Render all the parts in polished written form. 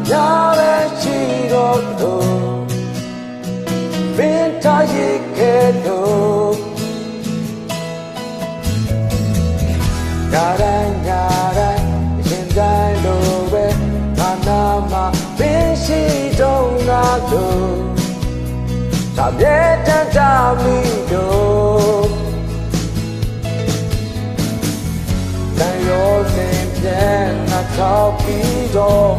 များပဲရှိတော့လို့ပင်ထားရခဲ့လို့ညတိုင်းအရင်တိုင်းလိုပဲငါနာမှာပင်ရှိတော့ငါတို့သာမြဲတမ်းတာမိတို့တန်ရောစင်ပြန်ငါထောက်ပြီးတော့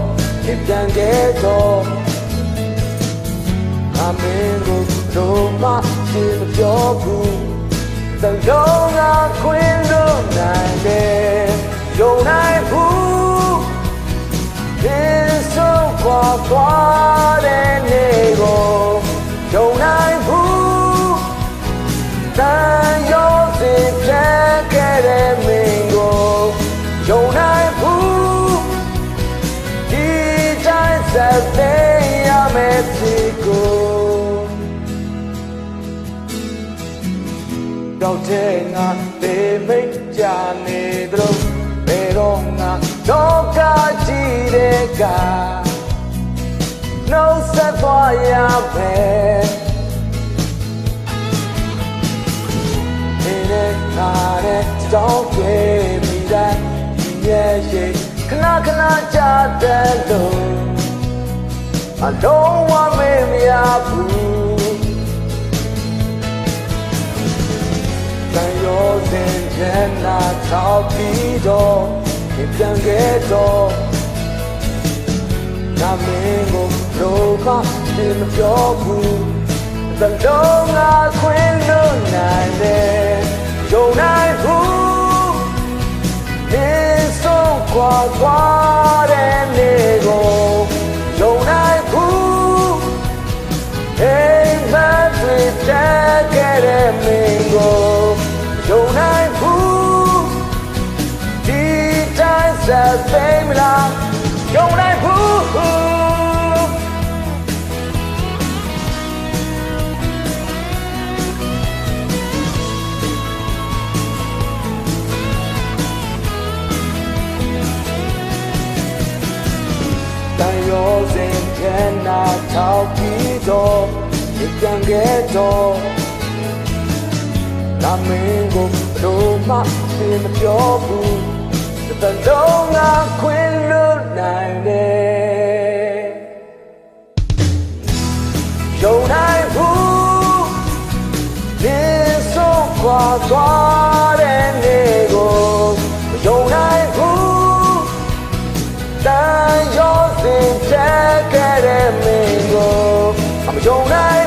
ပြန်ခဲ့တော့အမင်းကိုတို့မှရှင်းမပြောဘူးသလုံးကခွင်လို့နိုင်တယ်ယုံနိုင်ဘူးဒီဆုံးသွားတဲ့နေ့ကိုယုံနိုင်ဘူးတန်ရောစင်ပြန်ခဲ့တဲ့မင်းကိုယုံနိုင်ဘူးဒီတိုင်းဆက်သေးရမယ်စီကိုတော့တဲ့ငါပေမိတ်ကြနေတော့ဘယ်တော့ငါတော့ကကြည့်တဲ့ကနှုတ်ဆက်သွားရမယ်ဒီငါတဲ့ကြောင်းပြေမိတဲ့ဒီရဲ့ရှိခဏကြတဲ့လို့အလုံးဝမေ့မရဘူးတန်ရောစင်ချမ်းသာထောက်ပြီးတော့ပြန်ခဲ့တော့ငါမင်းကိုလို့မှဒီမပြောဘူးသလုံးငါခွင်လို့နိုင်တယ်ယုံနိုင်ဘူးဒီဆုံးသွားတဲ့နေ့ကိုယုံနိုင်ဘူးအိမ်မက်တွေတက်ခဲ့တဲ့မင်းကိုယုံနိုင်ဘူးဒီတိုင်းဆက်သိမလားယုံနိုင်ဘူးတန်ရောစင်ပြန်နာထောက်ပြီးတော့ပြန်ခဲ့တော့ငါမင်းကိုတို့မှသိမပြောဘူးတလုံးငါခွင်လို့နိုင်တယ်ယုံနိုင်ဘူးဒီဆုံးသွားတဲ့နေ့ကိုယုံနိုင်ဘူးတန်ရောစင်တက်ခဲ့တဲ့မင်းကိုမယုံနိုင်